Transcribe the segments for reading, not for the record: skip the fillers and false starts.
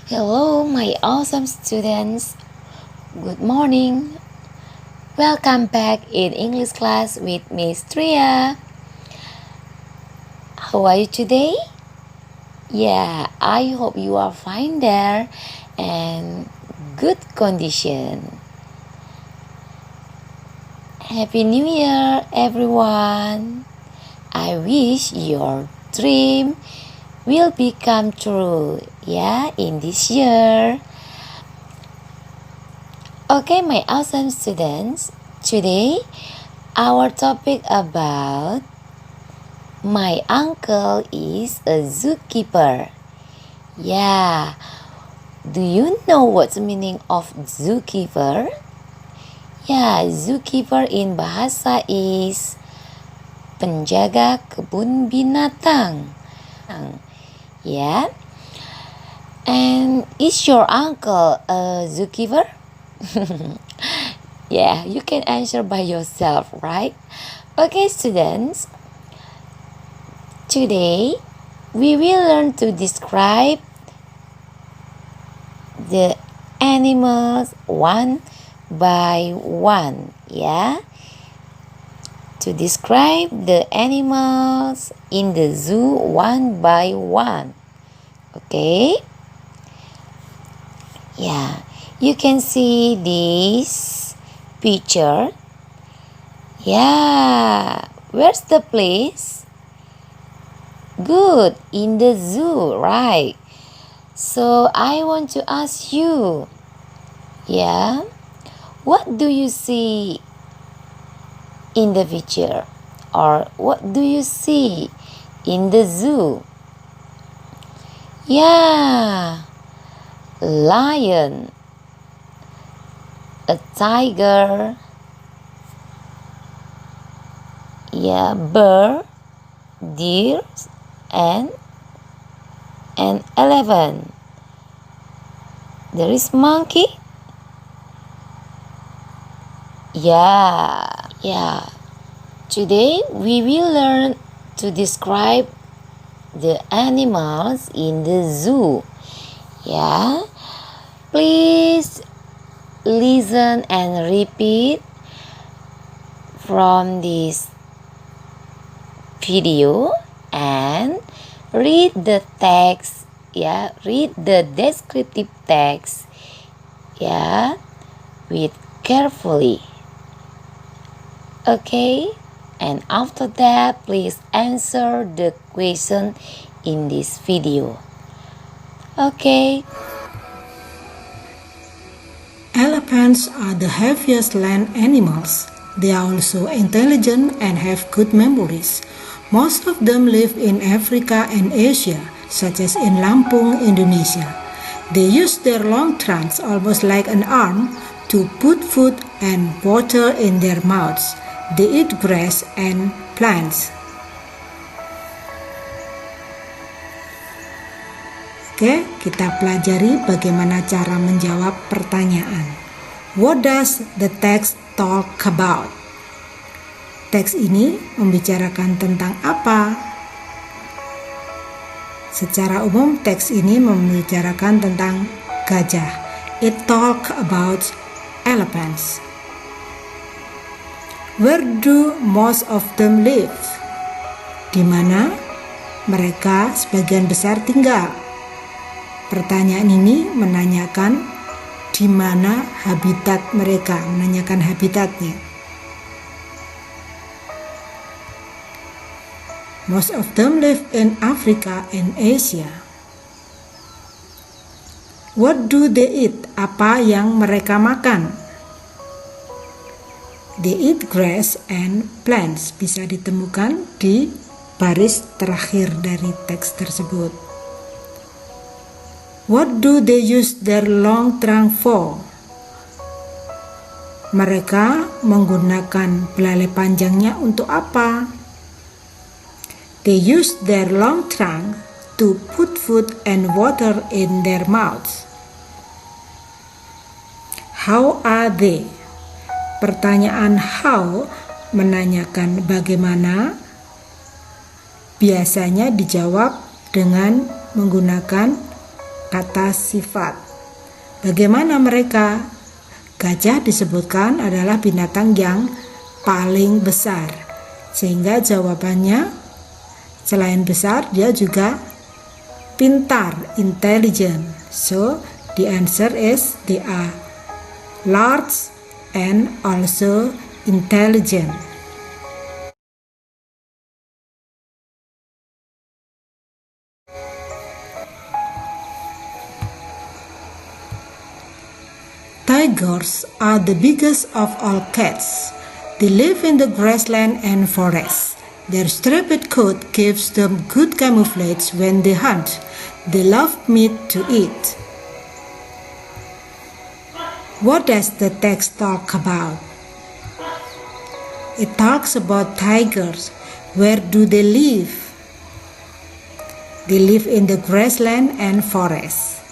Hello, my awesome students. Good morning. Welcome back in English class with Miss Tria. How are you today? Yeah, I hope you are fine there and good condition. Happy New Year, everyone. I wish your dream will become true, in this year. Okay, my awesome students, today our topic about my uncle is a zookeeper. Yeah, do you know what's the meaning of zookeeper? Yeah, zookeeper in bahasa is penjaga kebun binatang. Yeah, and is your uncle a zookeeper? Yeah, you can answer by yourself, right? Okay, students. Today, we will learn to describe the animals one by one, To describe the animals in the zoo one by one. Okay? Yeah, you can see this picture. Yeah, where's the place? Good, in the zoo, right? So I want to ask you, what do you see in the picture? Or what do you see in the zoo? Yeah, lion, a tiger, bear, deer, and an elephant. There is monkey. Yeah. Today we will learn to describe the animals in the zoo. Please listen and repeat from this video and read the text. Read the descriptive text. With carefully. Okay, and after that, please answer the question in this video. Okay. Elephants are the heaviest land animals. They are also intelligent and have good memories. Most of them live in Africa and Asia, such as in Lampung, Indonesia. They use their long trunks, almost like an arm, to put food and water in their mouths. They eat grass and plants. Oke, kita pelajari bagaimana cara menjawab pertanyaan. What does the text talk about? Teks ini membicarakan tentang apa? Secara umum, teks ini membicarakan tentang gajah. It talk about elephants. Where do most of them live? Di mana mereka sebagian besar tinggal? Pertanyaan ini menanyakan di mana habitat mereka, menanyakan habitatnya. Most of them live in Africa and Asia. What do they eat? Apa yang mereka makan? They eat grass and plants. Bisa ditemukan di baris terakhir dari teks tersebut. What do they use their long trunk for? Mereka menggunakan belalai panjangnya untuk apa? They use their long trunk to put food and water in their mouths. How are they? Pertanyaan how menanyakan bagaimana, biasanya dijawab dengan menggunakan kata sifat. Bagaimana mereka? Gajah disebutkan adalah binatang yang paling besar, sehingga jawabannya selain besar dia juga pintar, intelligent. So the answer is they are large and also intelligent. Tigers are the biggest of all cats. They live in the grassland and forest. Their striped coat gives them good camouflage when they hunt. They love meat to eat. What does the text talk about? It talks about tigers. Where do they live? They live in the grassland and forest.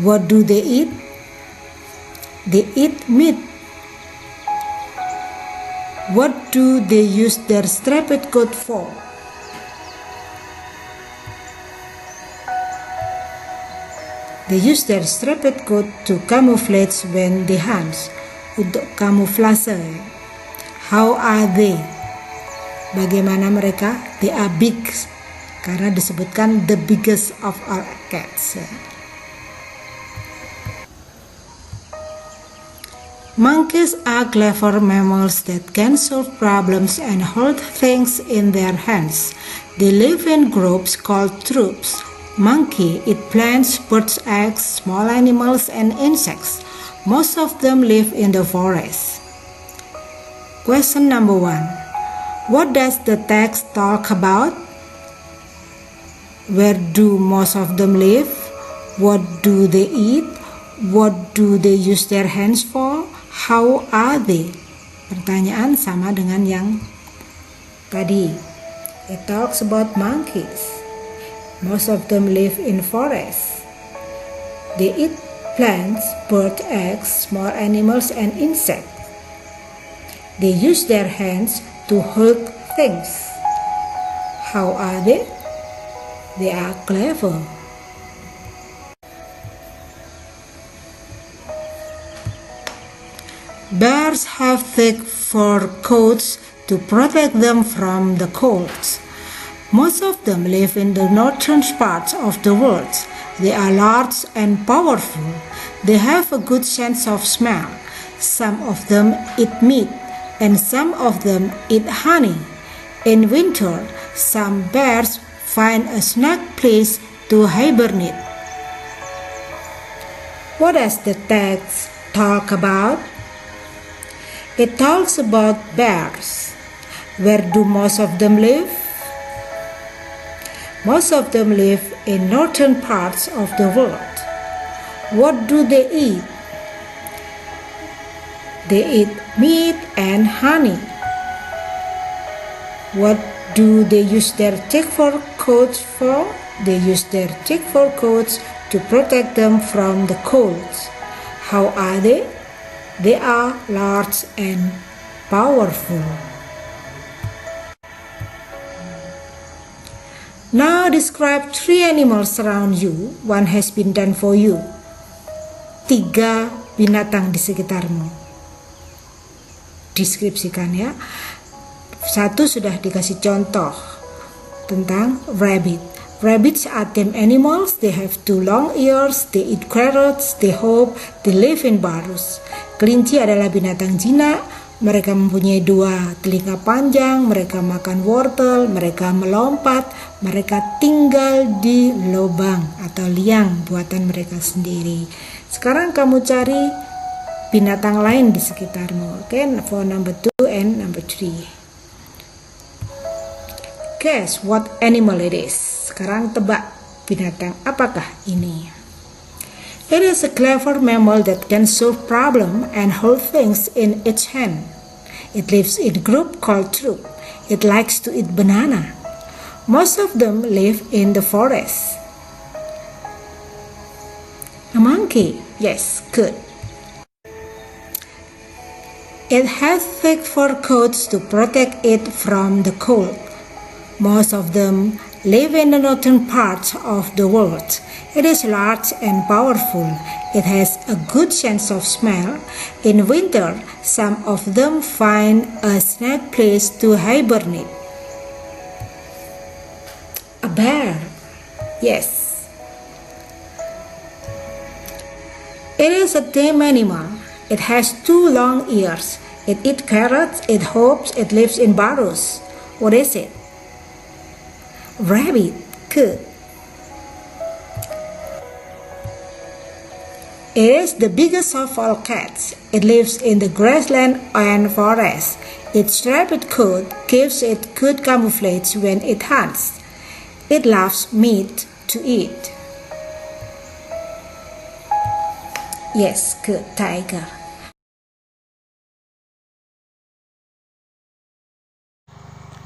What do they eat? They eat meat. What do they use their striped coat for? They use their striped coat to camouflage when they hunt. Untuk kamuflase. How are they? Bagaimana mereka? They are big. Karena disebutkan the biggest of all cats. Monkeys are clever mammals that can solve problems and hold things in their hands. They live in groups called troops. Monkey eat plants, birds, eggs, small animals, and insects. Most of them live in the forest. Question number 1. What does the text talk about? Where do most of them live? What do they eat? What do they use their hands for? How are they? Pertanyaan sama dengan yang tadi. It talks about monkeys. Most of them live in forests. They eat plants, bird eggs, small animals, and insects. They use their hands to hold things. How are they? They are clever. Bears have thick fur coats to protect them from the cold. Most of them live in the northern parts of the world. They are large and powerful. They have a good sense of smell. Some of them eat meat, and some of them eat honey. In winter, some bears find a snug place to hibernate. What does the text talk about? It talks about bears. Where do most of them live? Most of them live in northern parts of the world. What do they eat? They eat meat and honey. What do they use their thick fur coats for? They use their thick fur coats to protect them from the cold. How are they? They are large and powerful. Now describe 3 animals around you. One has been done for you. 3 binatang di sekitarmu. Deskripsikan ya. 1 sudah dikasih contoh tentang rabbit. Rabbits are tame animals. They have 2 long ears. They eat carrots. They hop. They live in burrows. Kelinci adalah binatang jinak. Mereka mempunyai 2 telinga panjang. Mereka makan wortel. Mereka melompat. Mereka tinggal di lubang atau liang buatan mereka sendiri. Sekarang kamu cari binatang lain di sekitarmu. Okay, for number 2 and number 3. Guess what animal it is. Sekarang tebak binatang apakah ini. It is a clever mammal that can solve problems and hold things in its hand. It lives in a group called troop. It likes to eat banana. Most of them live in the forest. A monkey. Yes, good. It has thick fur coats to protect it from the cold. Most of them live in the northern part of the world. It is large and powerful. It has a good sense of smell. In winter, some of them find a snug place to hibernate. A bear. Yes. It is a tame animal. It has 2 long ears. It eats carrots, it hops, it lives in burrows. What is it? Rabbit. Good. It is the biggest of all cats. It lives in the grassland and forest. Its rabbit coat gives it good camouflage when it hunts. It loves meat to eat. Yes, good, tiger.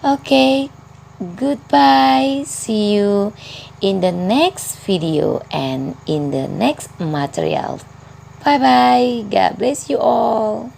Okay, goodbye. See you in the next video and in the next material. Bye bye. God bless you all.